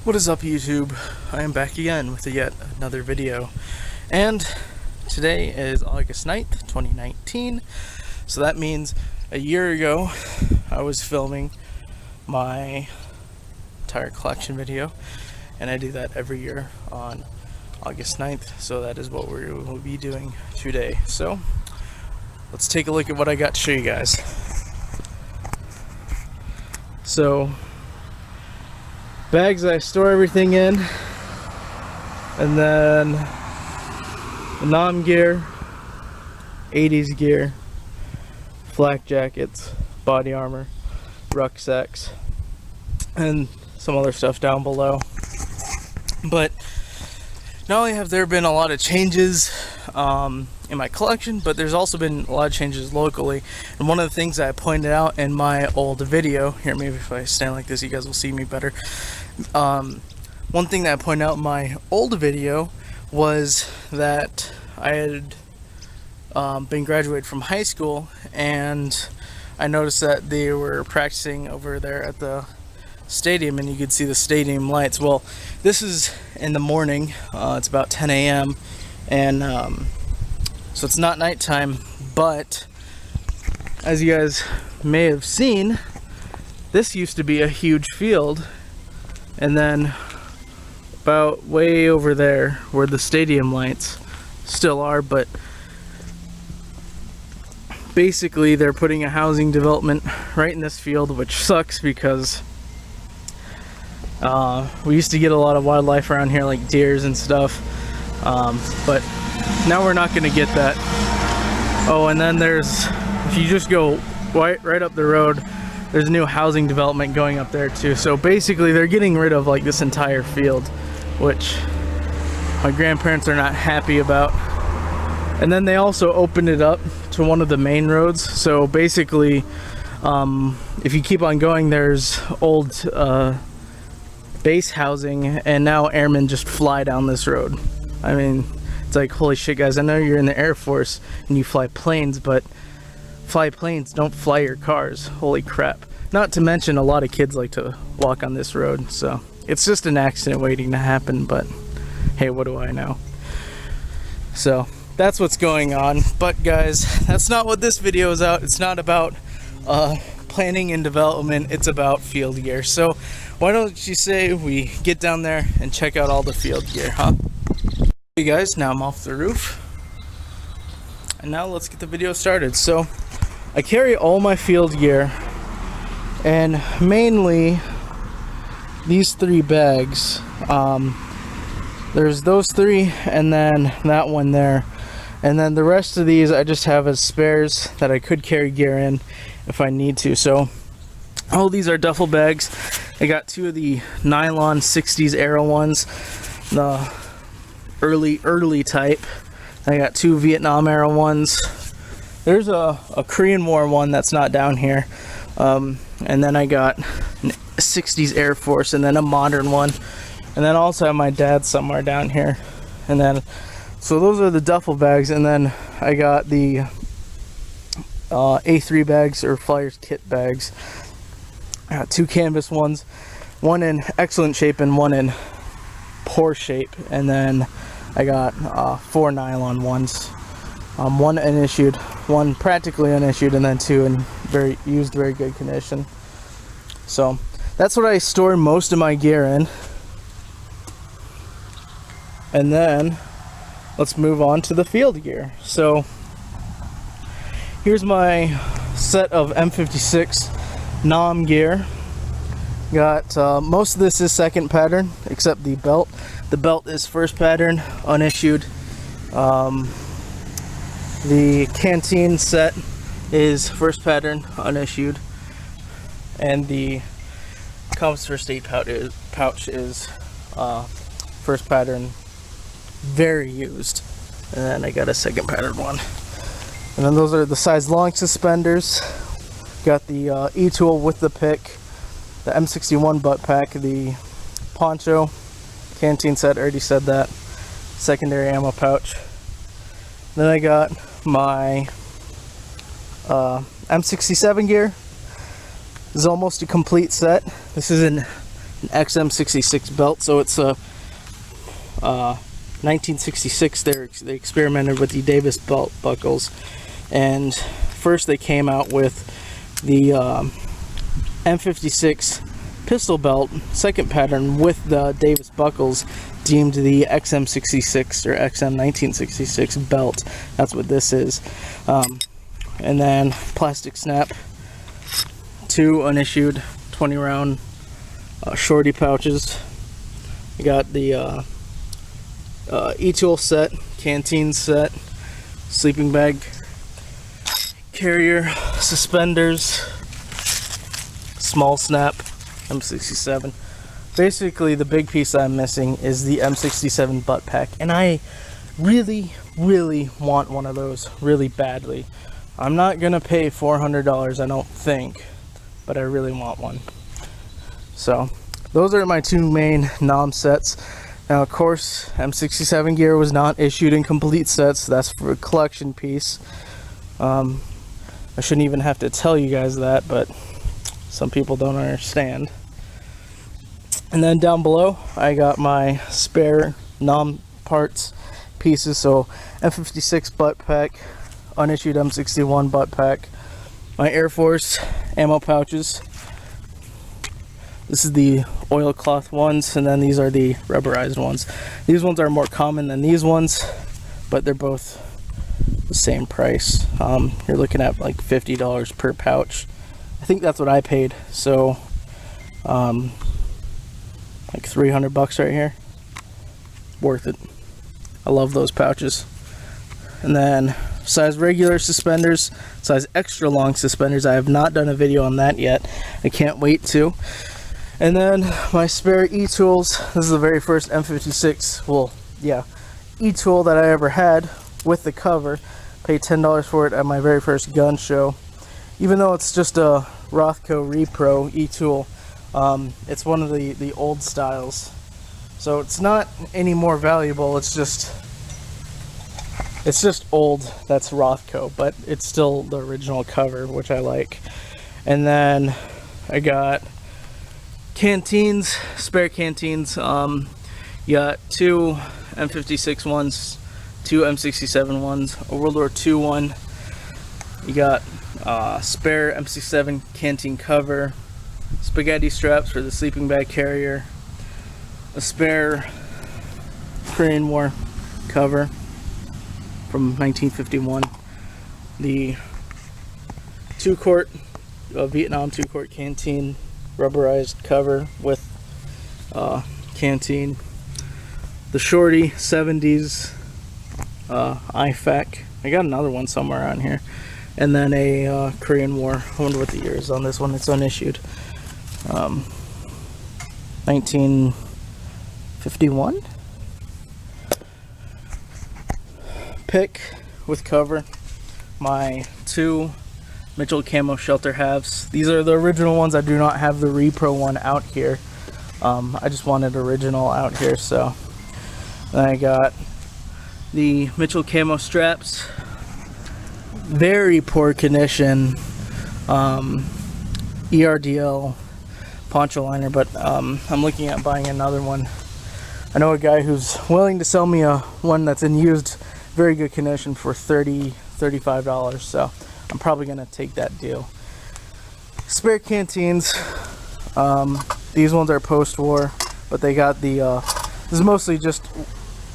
What is up, YouTube? I am back again with yet another video, and today is August 9th, 2019, so that means a year ago I was filming my entire collection video, and I do that every year on August 9th, so that is what we will be doing today. So let's take a look at what I got to show you guys. So bags I store everything in, and then the NOM gear, 80s gear, flak jackets, body armor, rucksacks, and some other stuff down below. But not only have there been a lot of changes in my collection, but there's also been a lot of changes locally. And one of the things that I pointed out in my old video here, maybe if I stand like this you guys will see me better. One thing that I pointed out in my old video was that I had been graduated from high school, and I noticed that they were practicing over there at the stadium, and you could see the stadium lights. Well, this is in the morning, it's about 10 a.m. and so it's not nighttime, but as you guys may have seen, this used to be a huge field, and then about way over there where the stadium lights still are, but basically they're putting a housing development right in this field, which sucks because we used to get a lot of wildlife around here, like deers and stuff, but now we're not going to get that. Oh, and then there's, if you just go right up the road, there's a new housing development going up there too. So basically they're getting rid of like this entire field, which my grandparents are not happy about. And then they also opened it up to one of the main roads. So basically, if you keep on going, there's old base housing, and now airmen just fly down this road. I mean, it's like, holy shit, guys, I know you're in the Air Force and you fly planes, but fly planes, don't fly your cars. Holy crap. Not to mention, a lot of kids like to walk on this road, so it's just an accident waiting to happen, but hey, what do I know? So that's what's going on. But guys, that's not what this video is about. It's not about planning and development, it's about field gear. So why don't you say we get down there and check out all the field gear, huh? Hey guys, now I'm off the roof, and now let's get the video started. So I carry all my field gear, and mainly these three bags. There's those three, and then that one there, and then the rest of these I just have as spares that I could carry gear in if I need to. So all these are duffel bags. I got two of the nylon 60s Aero ones, the early type. I got two Vietnam Era ones. There's a Korean War one that's not down here, and then I got a 60s Air Force, and then a modern one, and then also have my dad's somewhere down here. And then so those are the duffel bags, and then I got the A3 bags, or Flyers kit bags. I got two canvas ones, one in excellent shape and one in poor shape, and then I got 4 nylon ones, one unissued, one practically unissued, and then two in very good condition. So that's what I store most of my gear in. And then let's move on to the field gear. So here's my set of M56 NOM gear. Got most of this is second pattern except the belt. The belt is first pattern, unissued. The canteen set is first pattern, unissued, and the compass first aid pouch is first pattern, very used. And then I got a second pattern one. And then those are the size long suspenders. Got the E-tool with the pick, the M61 butt pack, the poncho, canteen set, already said that, secondary ammo pouch. Then I got my M67 gear. This is almost a complete set. This is in XM66 belt. So it's a 1966. They experimented with the Davis belt buckles, and first they came out with the M56 pistol belt, second pattern with the Davis buckles, deemed the XM66 or XM1966 belt. That's what this is. And then plastic snap, 2 unissued 20 round shorty pouches. I got the e-tool set, canteen set, sleeping bag carrier, suspenders, small snap, M67. Basically, the big piece I'm missing is the M67 butt pack, and I really want one of those really badly. I'm not gonna pay $400, I don't think, but I really want one. So those are my 2 main NOM sets. Now, of course, M67 gear was not issued in complete sets. That's for a collection piece. I shouldn't even have to tell you guys that, but some people don't understand. And then down below, I got my spare NOM parts pieces. So M56 butt pack, unissued M61 butt pack, my Air Force ammo pouches. This is the oilcloth ones, and then these are the rubberized ones. These ones are more common than these ones, but they're both the same price. You're looking at like $50 per pouch. I think that's what I paid. So like 300 bucks right here. Worth it. I love those pouches. And then size regular suspenders, size extra long suspenders. I have not done a video on that yet. I can't wait to. And then my spare e-tools. This is the very first M56, well, yeah, e-tool that I ever had with the cover. Paid $10 for it at my very first gun show. Even though it's just a Rothco Repro e-tool, it's one of the old styles. So it's not any more valuable, it's just old. That's Rothco, but it's still the original cover, which I like. And then I got canteens, spare canteens. You got 2 M56 ones, 2 M67 ones, a World War II one. You got spare M67 canteen cover, spaghetti straps for the sleeping bag carrier, a spare Korean War cover from 1951, the 2-quart Vietnam 2-quart canteen rubberized cover with canteen, the shorty 70s IFAK. I got another one somewhere around here, and then a Korean War. I wonder what the year is on this one. It's unissued. 1951. Pick with cover. My 2 Mitchell Camo shelter halves. These are the original ones. I do not have the Repro one out here. I just wanted original out here, so. Then I got the Mitchell Camo straps. Very poor condition. ERDL poncho liner, but I'm looking at buying another one. I know a guy who's willing to sell me one that's in used, very good condition for $35, so I'm probably gonna take that deal. Spare canteens. These ones are post-war, but they got the this is mostly just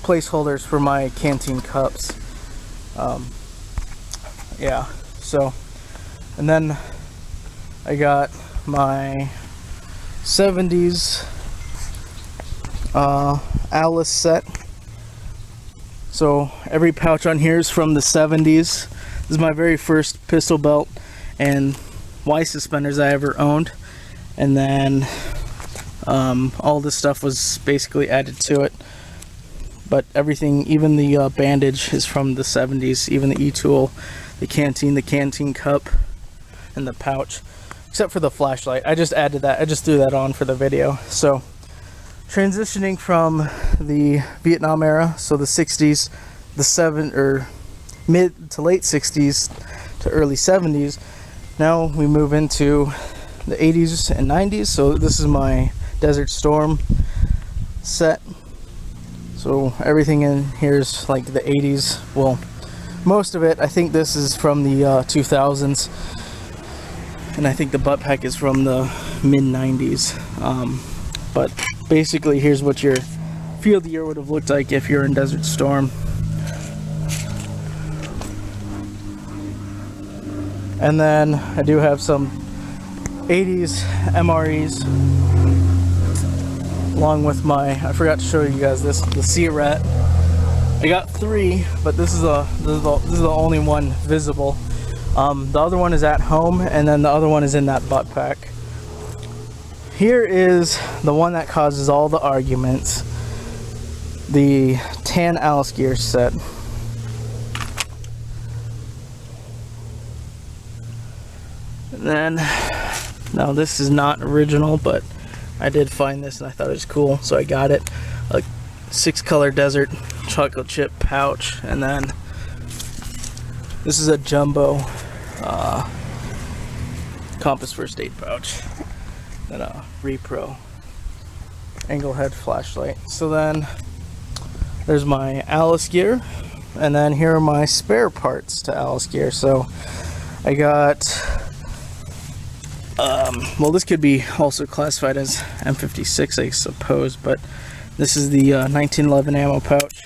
placeholders for my canteen cups. Yeah, so, and then I got my 70s Alice set. So every pouch on here is from the 70s. This is my very first pistol belt and Y suspenders I ever owned, and then all this stuff was basically added to it. But everything, even the bandage, is from the 70s. Even the e-tool, the canteen cup, and the pouch, except for the flashlight. I just added that. I just threw that on for the video. So transitioning from the Vietnam era, so the 60s, the mid to late 60s to early 70s. Now we move into the 80s and 90s. So this is my Desert Storm set. So everything in here is like the 80s. Well, most of it. I think this is from the 2000s, and I think the butt pack is from the mid 90s. But basically, here's what your field year would have looked like if you're in Desert Storm. And then I do have some 80s MREs, along with my, I forgot to show you guys this, the Sea Rat. I got 3, but this is the only one visible. The other one is at home, and then the other one is in that butt pack. Here is the one that causes all the arguments, the Tan Alice Gear set. And then, now this is not original, but I did find this and I thought it was cool, so I got it. A 6-color desert chocolate chip pouch, and then this is a jumbo Compass first aid pouch, and a Repro angle head flashlight. So then there's my Alice Gear, and then here are my spare parts to Alice Gear. So I got well, this could be also classified as M56, I suppose, but this is the 1911 ammo pouch.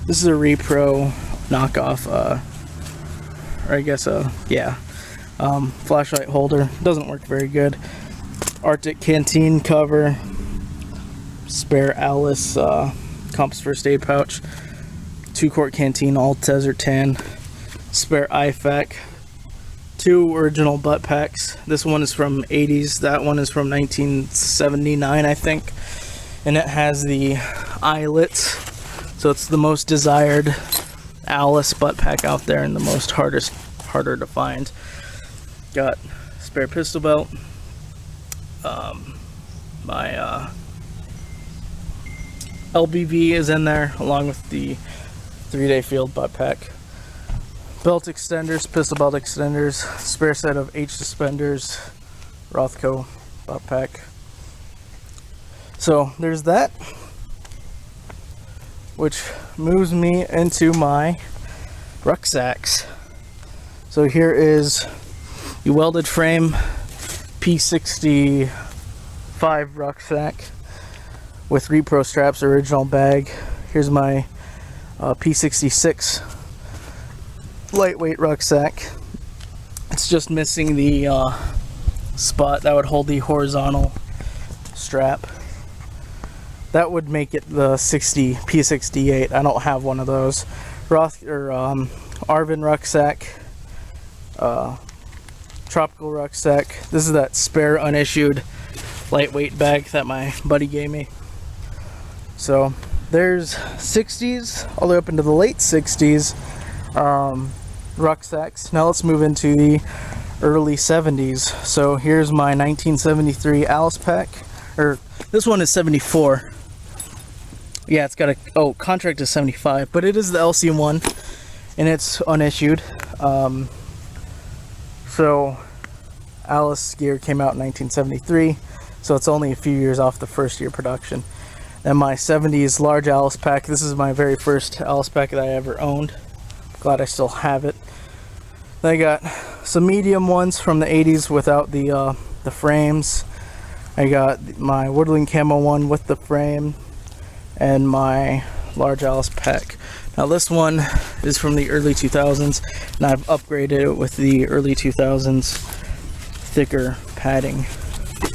This is a Repro knockoff, or I guess yeah, flashlight holder. Doesn't work very good. Arctic Canteen cover, spare Alice Compass first aid pouch, 2-quart canteen, all Desert Tan, spare IFAK, 2 original butt packs. This one is from 80s, that one is from 1979, I think, and it has the eyelets, so it's the most desired Alice butt pack out there and the most harder to find. Got spare pistol belt, my LBV is in there along with the 3-day field butt pack. Belt extenders, pistol belt extenders, spare set of H suspenders, Rothco butt pack. So there's that, which moves me into my rucksacks. So here is the welded frame P65 rucksack with Repro straps, original bag. Here's my P66 lightweight rucksack. It's just missing the spot that would hold the horizontal strap. That would make it the P68. I don't have one of those. Arvin rucksack, tropical rucksack. This is that spare unissued lightweight bag that my buddy gave me. So there's 60s all the way up into the late 60s rucksacks. Now let's move into the early 70s. So here's my 1973 Alice pack, or this one is 74. Yeah, it's got a contract is 75, but it is the LC1 and it's unissued. So Alice Gear came out in 1973, so it's only a few years off the first year production. And my 70s large Alice pack, this is my very first Alice pack that I ever owned. Glad I still have it. Then I got some medium ones from the 80s without the frames. I got my Woodland Camo one with the frame, and my large Alice pack. Now this one is from the early 2000s, and I've upgraded it with the early 2000s thicker padding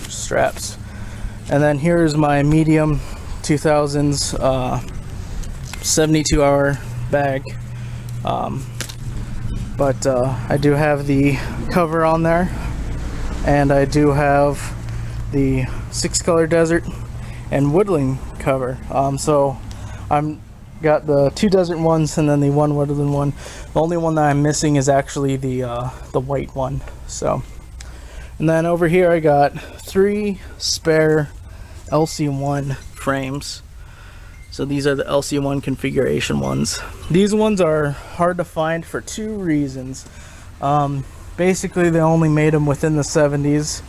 straps. And then here's my medium 2000s 72-hour bag. But I do have the cover on there, and I do have the 6-color desert and woodland cover. So I'm got the 2 desert ones and then the 1 woodland one. The only one that I'm missing is actually the white one. So, and then over here I got 3 spare LC1 frames. So these are the LC1 configuration ones. These ones are hard to find for 2 reasons. Basically they only made them within the 70s.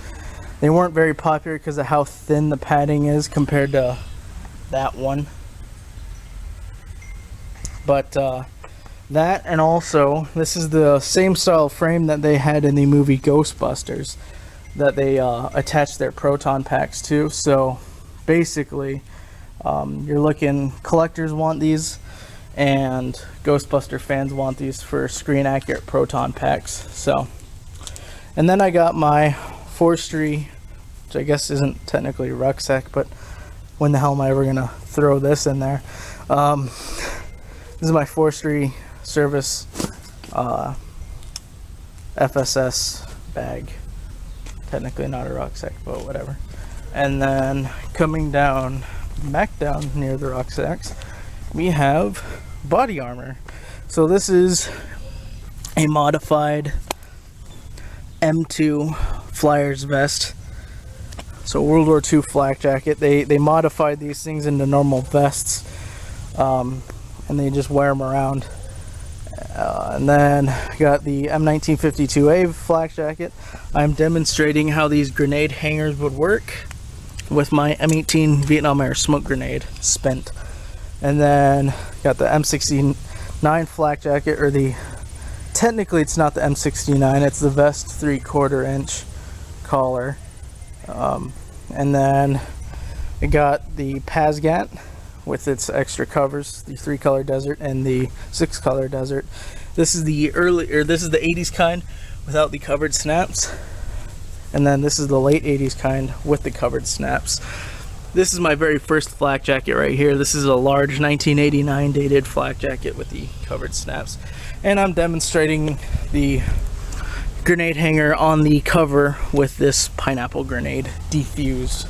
They weren't very popular because of how thin the padding is compared to that one. But that, and also this is the same style frame that they had in the movie Ghostbusters that they attached their proton packs to. So basically, you're looking, collectors want these and Ghostbuster fans want these for screen accurate proton packs. So, and then I got my forestry, which I guess isn't technically a rucksack, but when the hell am I ever gonna throw this in there? This is my forestry service FSS bag. Technically not a rucksack, but whatever. And then coming down, back down near the rucksacks, we have body armor. So this is a modified M2 Flyers vest. So World War II flak jacket. They modified these things into normal vests, and they just wear them around. And then got the M1952A flak jacket. I'm demonstrating how these grenade hangers would work with my M18 Vietnam Era smoke grenade spent. And then got the M69 flak jacket, or the, technically it's not the M69, it's the vest 3/4 inch collar. And then I got the Pazgat with its extra covers, the 3-color desert and the 6-color desert. This is the this is the 80s kind without the covered snaps, and then this is the late 80s kind with the covered snaps. This is my very first flak jacket right here. This is a large 1989 dated flak jacket with the covered snaps, and I'm demonstrating the grenade hanger on the cover with this pineapple grenade defused.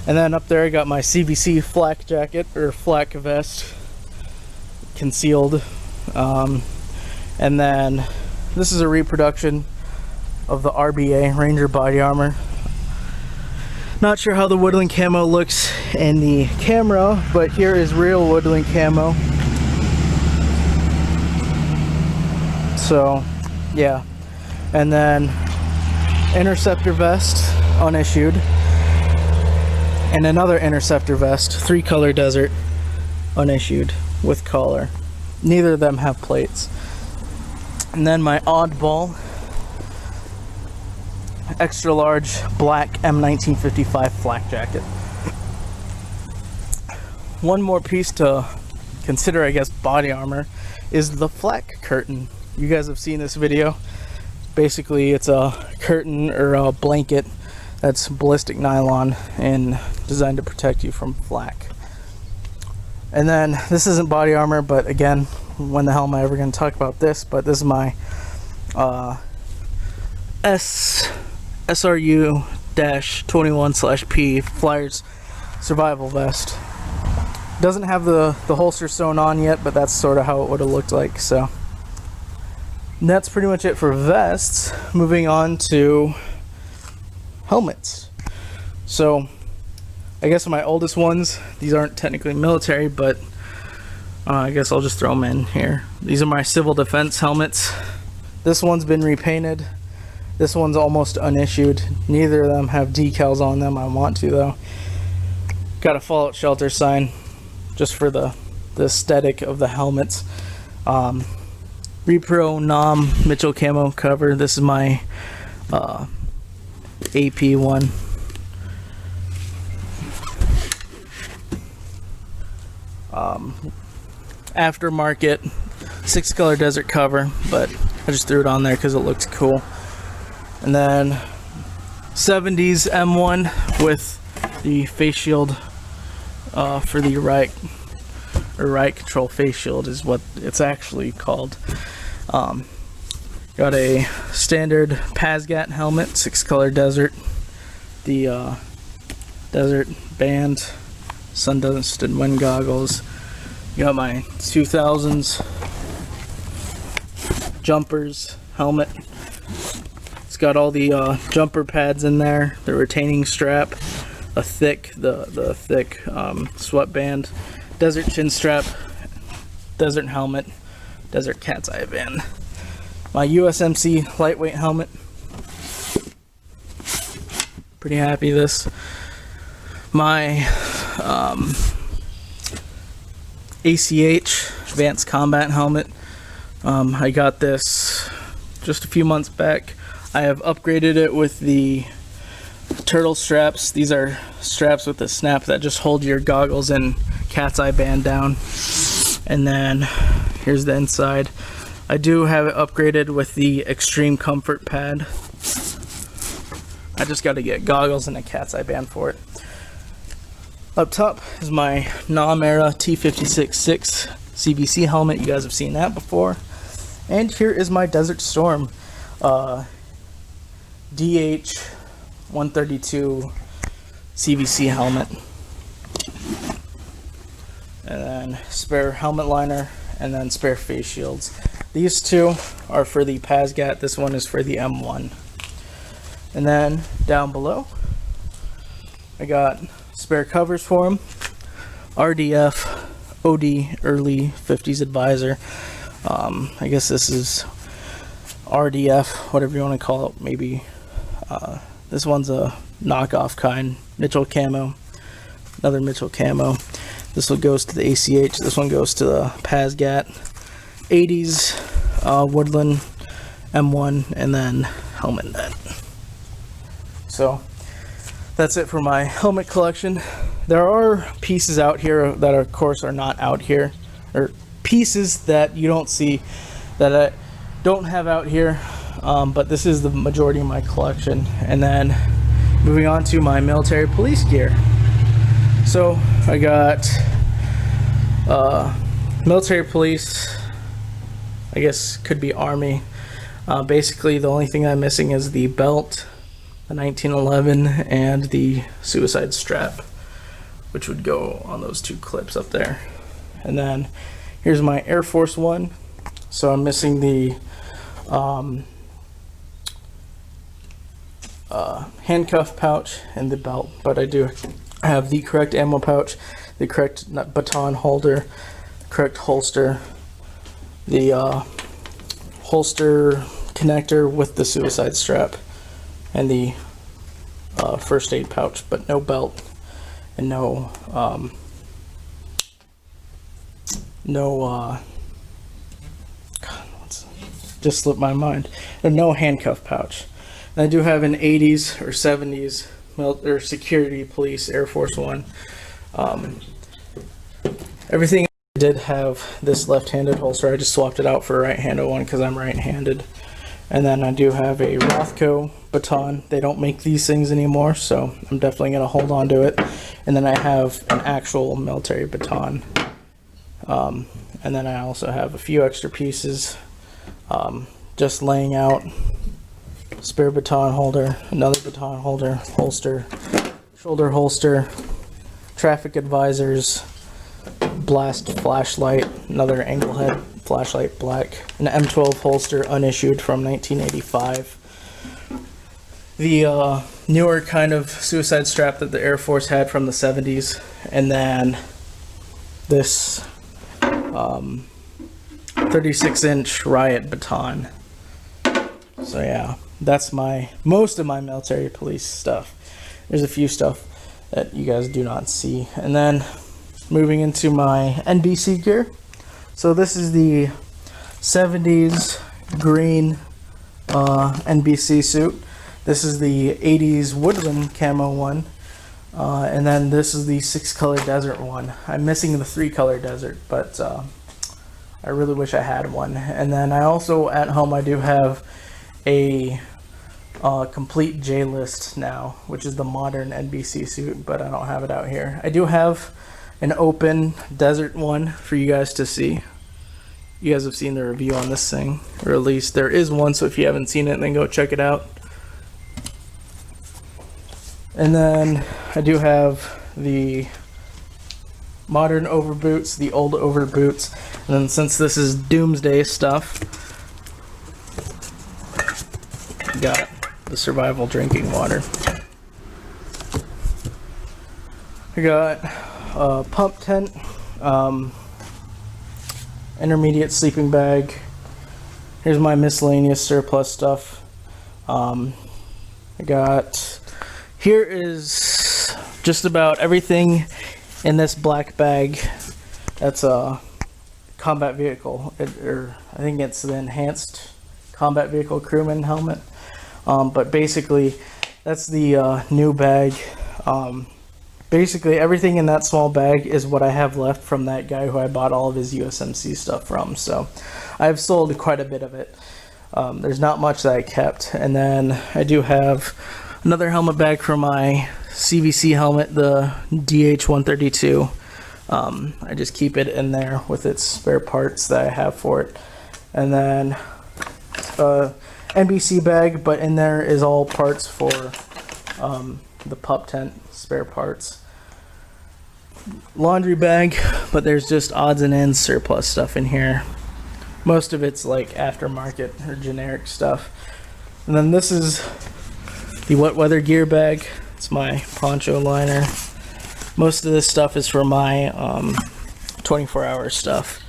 And then up there I got my CVC flak jacket, or flak vest, concealed. And then this is a reproduction of the RBA Ranger body armor. Not sure how the woodland camo looks in the camera, but here is real woodland camo. So yeah. And then Interceptor vest, unissued. And another Interceptor vest, 3-color desert, unissued, with collar. Neither of them have plates. And then my oddball, extra large black M1955 flak jacket. One more piece to consider, I guess, body armor, is the flak curtain. You guys have seen this video. Basically, it's a curtain or a blanket that's ballistic nylon and designed to protect you from flak. And then this isn't body armor, but again, when the hell am I ever going to talk about this? But this is my SRU-21/P Flyers survival vest. Doesn't have the holster sewn on yet, but that's sort of how it would have looked like. So and that's pretty much it for vests. Moving on to helmets. So I guess my oldest ones, these aren't technically military, but I guess I'll just throw them in here. These are my civil defense helmets. This one's been repainted. This one's almost unissued. Neither of them have decals on them. I want to though. Got a Fallout Shelter sign just for the aesthetic of the helmets. Repro Nam Mitchell camo cover. This is my AP one. Aftermarket 6-color desert cover, but I just threw it on there because it looks cool. And then 70s M1 with the face shield for the riot control face shield is what it's actually called. Got a standard Pazgat helmet, 6-color desert, the desert band, sun dust and wind goggles. Got my 2000s jumpers helmet. It's got all the jumper pads in there, the retaining strap, a thick thick sweatband, desert chin strap, desert helmet, desert cat's eye band. My USMC lightweight helmet. Pretty happy this. My ACH Advanced Combat Helmet. I got this just a few months back. I have upgraded it with the turtle straps. These are straps with a snap that just hold your goggles and cat's eye band down. And then here's the inside. I do have it upgraded with the Extreme Comfort pad. I just got to get goggles and a cat's eye band for it. Up top is my NAM-era T56-6 CBC helmet. You guys have seen that before. And here is my Desert Storm DH-132 CVC helmet. And then spare helmet liner, and then spare face shields. These two are for the PASGAT. This one is for the M1. And then down below, I got spare covers for them. RDF OD Early 50s Advisor. I guess this is RDF, whatever you want to call it. Maybe this one's a knockoff kind. Mitchell camo. Another Mitchell camo. This one goes to the ACH. This one goes to the PASGAT. 80s Woodland M1, and then helmet net. So that's it for my helmet collection. There are pieces out here that of course are not out here, or pieces that you don't see that I don't have out here, but this is the majority of my collection. And then moving on to my military police gear. So I got military police, I guess could be Army. Basically the only thing I'm missing is the belt, the 1911, and the suicide strap, which would go on those two clips up there. And then here's my Air Force One. So I'm missing the handcuff pouch and the belt, but I do have the correct ammo pouch, the correct baton holder, correct holster, the holster connector with the suicide strap, and the first aid pouch, but no belt and no just slipped my mind, and no handcuff pouch. And I do have an 80s or 70s or security police Air Force One. Everything did have this left-handed holster. I just swapped it out for a right-handed one because I'm right-handed. And then I do have a Rothko baton. They don't make these things anymore, so I'm definitely going to hold on to it. And then I have an actual military baton. And then I also have a few extra pieces just laying out. Spare baton holder, another baton holder, holster, shoulder holster, traffic advisors, blast flashlight, another angle head flashlight black, an M12 holster unissued from 1985, the newer kind of suicide strap that the Air Force had from the 70s, and then this 36-inch riot baton. So yeah, that's most of my military police stuff. There's a few stuff that you guys do not see. And then moving into my NBC gear. So this is the 70s green NBC suit. This is the 80s Woodland camo one. And then this is the 6-color desert one. I'm missing the 3-color desert, but I really wish I had one. And then I also, at home, I do have a complete J-list now, which is the modern NBC suit, but I don't have it out here. I do have an open desert one for you guys to see. You guys have seen the review on this thing, or at least there is one, so if you haven't seen it, then go check it out. And then I do have the modern overboots, the old overboots, and then since this is doomsday stuff, got the survival drinking water. I got a pump tent, intermediate sleeping bag. Here's my miscellaneous surplus stuff. I got here is just about everything in this black bag. That's a combat vehicle, or I think it's the enhanced combat vehicle crewman helmet. But basically, that's the new bag. Basically, everything in that small bag is what I have left from that guy who I bought all of his USMC stuff from. So I've sold quite a bit of it. There's not much that I kept. And then I do have another helmet bag for my CVC helmet, the DH-132. I just keep it in there with its spare parts that I have for it. And then NBC bag, but in there is all parts for the pup tent, spare parts. Laundry bag, but there's just odds and ends surplus stuff in here. Most of it's like aftermarket or generic stuff. And then this is the wet weather gear bag. It's my poncho liner. Most of this stuff is for my 24-hour stuff.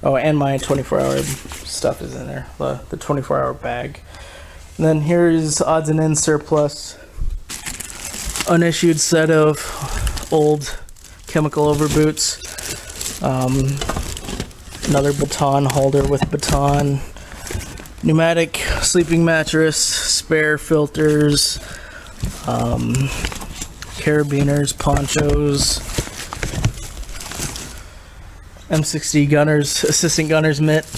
Oh, and my 24-hour stuff is in there, the 24-hour bag. And then here is odds and ends surplus. Unissued set of old chemical over boots. Another baton holder with baton. Pneumatic sleeping mattress, spare filters, carabiners, ponchos, M60 gunners, assistant gunner's mitt,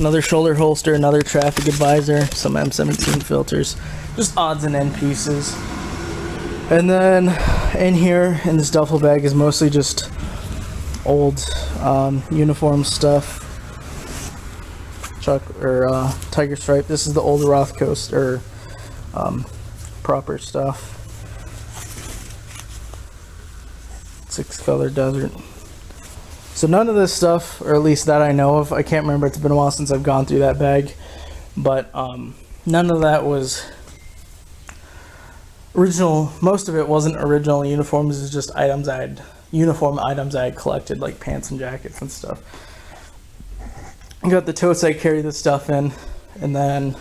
another shoulder holster, another traffic advisor, some M17 filters, just odds and end pieces. And then in here in this duffel bag is mostly just old uniform stuff. Chuck or Tiger Stripe. This is the old Roth Coast or proper stuff. 6-color desert. So none of this stuff, or at least that I know of, I can't remember, it's been a while since I've gone through that bag, but none of that was original. Most of it wasn't original uniforms. It was just uniform items I had collected, like pants and jackets and stuff. I got the totes I carry this stuff in, and then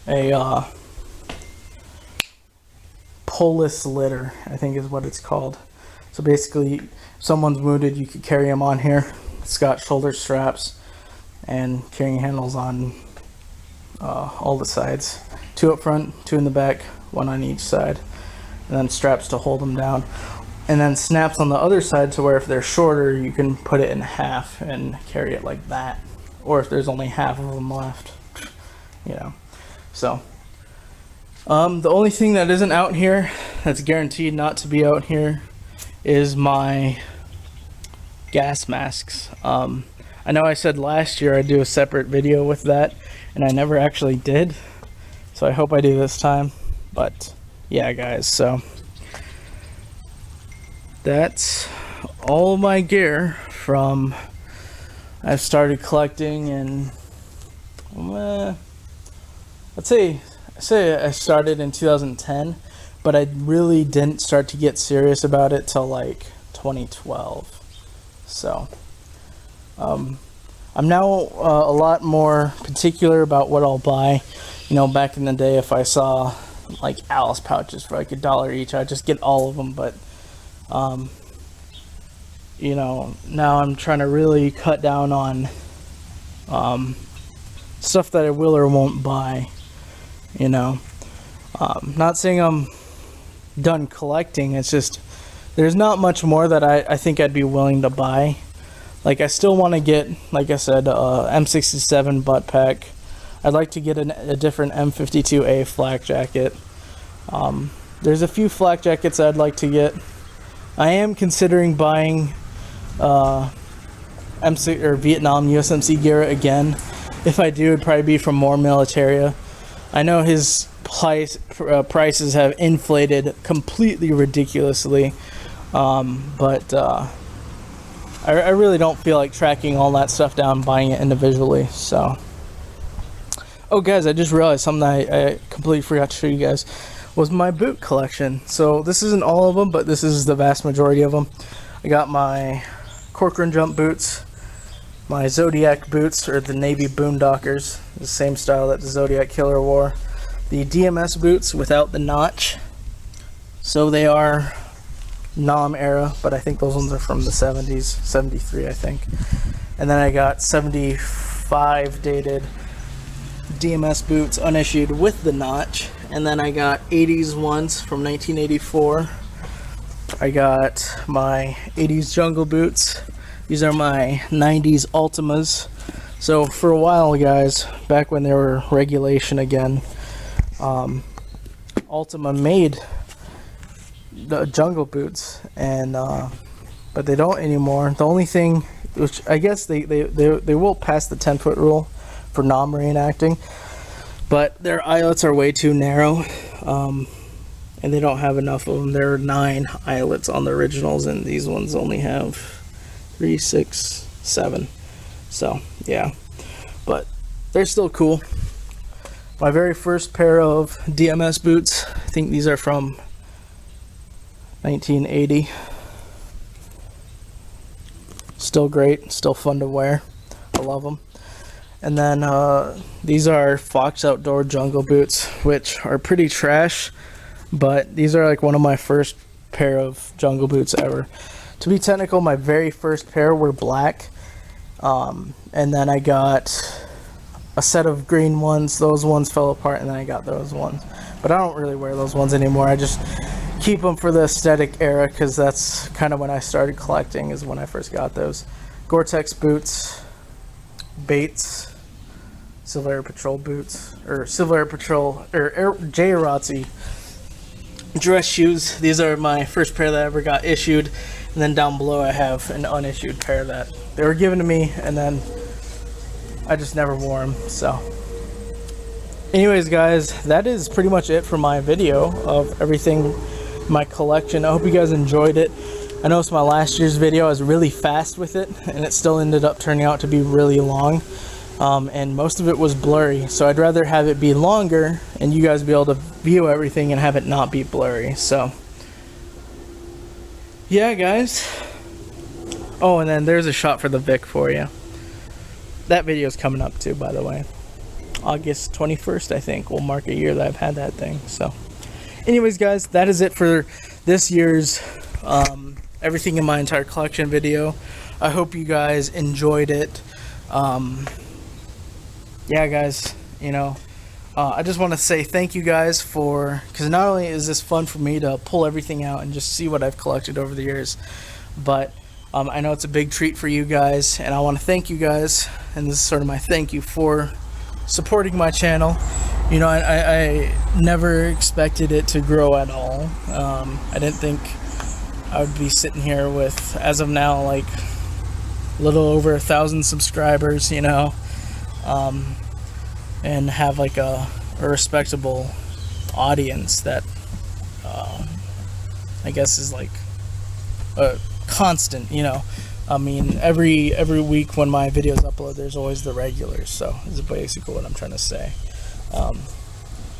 a Polis litter, I think is what it's called. So basically, if someone's wounded, you could carry them on here. It's got shoulder straps and carrying handles on all the sides. 2 up front, 2 in the back, 1 on each side, and then straps to hold them down. And then snaps on the other side to where if they're shorter, you can put it in half and carry it like that. Or if there's only half of them left, you know. So, the only thing that isn't out here, that's guaranteed not to be out here, is my gas masks. I know I said last year I'd do a separate video with that, and I never actually did. So I hope I do this time. But, yeah guys, so that's all my gear from I've started collecting, and I'd say I started in 2010, but I really didn't start to get serious about it till like 2012. So I'm now a lot more particular about what I'll buy. You know, back in the day, if I saw like Alice pouches for like $1 each, I'd just get all of them. But you know, now I'm trying to really cut down on stuff that I will or won't buy. You know, not saying I'm done collecting, it's just there's not much more that I think I'd be willing to buy. Like, I still want to get, like I said, M67 butt pack. I'd like to get a different M52A flak jacket. There's a few flak jackets I'd like to get. I am considering buying Vietnam USMC gear again. If I do, it'd probably be from More Militaria. I know his prices have inflated completely ridiculously, but I really don't feel like tracking all that stuff down and buying it individually. So, oh guys, I just realized something I completely forgot to show you guys was my boot collection. So this isn't all of them, but this is the vast majority of them. I got my Corcoran jump boots, my Zodiac boots, or the Navy Boondockers, the same style that the Zodiac Killer wore. The DMS boots without the notch, So they are Nam era, but I think those ones are from the 70s, 73 I think. And then I got 75 dated DMS boots unissued with the notch. And then I got 80s ones from 1984. I got my 80s jungle boots. These are my 90s Ultimas. So for a while, guys, back when they were regulation again, Ultima made the jungle boots, and but they don't anymore. The only thing, which I guess they will pass the 10-foot rule for non-reenacting, but their eyelets are way too narrow, and they don't have enough of them. There are 9 eyelets on the originals, and these ones only have 3, 6, 7. So yeah, but they're still cool. My very first pair of DMS boots, I think these are from 1980. Still great, still fun to wear. I love them. And then these are Fox Outdoor jungle boots, which are pretty trash, but these are like one of my first pair of jungle boots ever. To be technical, my very first pair were black, and then I got a set of green ones. Those ones fell apart, and then I got those ones. But I don't really wear those ones anymore. I just keep them for the aesthetic era, because that's kind of when I started collecting, is when I first got those. Gore-Tex boots, Bates, Silver Air Patrol boots, or Silver Air Patrol, or J. Rotzi dress shoes. These are my first pair that I ever got issued. And then down below I have an unissued pair that they were given to me, and then I just never wore them. So anyways, guys, that is pretty much it for my video of everything in my collection. I hope you guys enjoyed it. I know it's my last year's video. I was really fast with it, and it still ended up turning out to be really long, and most of it was blurry, so I'd rather have it be longer and you guys be able to view everything and have it not be blurry. So yeah, guys. Oh, and then there's a shot for the Vic for you. That video is coming up too, by the way. August 21st, I think, will mark a year that I've had that thing. So anyways, guys, that is it for this year's everything in my entire collection video. I hope you guys enjoyed it. Yeah, guys, you know, I just want to say thank you guys for, because not only is this fun for me to pull everything out and just see what I've collected over the years, but I know it's a big treat for you guys, and I want to thank you guys, and this is sort of my thank you for supporting my channel. You know, I never expected it to grow at all. I didn't think I would be sitting here with, as of now, like a little over 1,000 subscribers, you know, and have like a respectable audience that I guess is like a constant, you know. I mean, every week when my videos upload, there's always the regulars. So this is basically what I'm trying to say.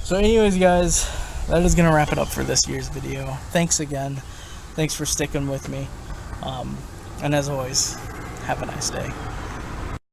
So anyways, guys, that is gonna wrap it up for this year's video. Thanks again. Thanks for sticking with me. And as always, have a nice day.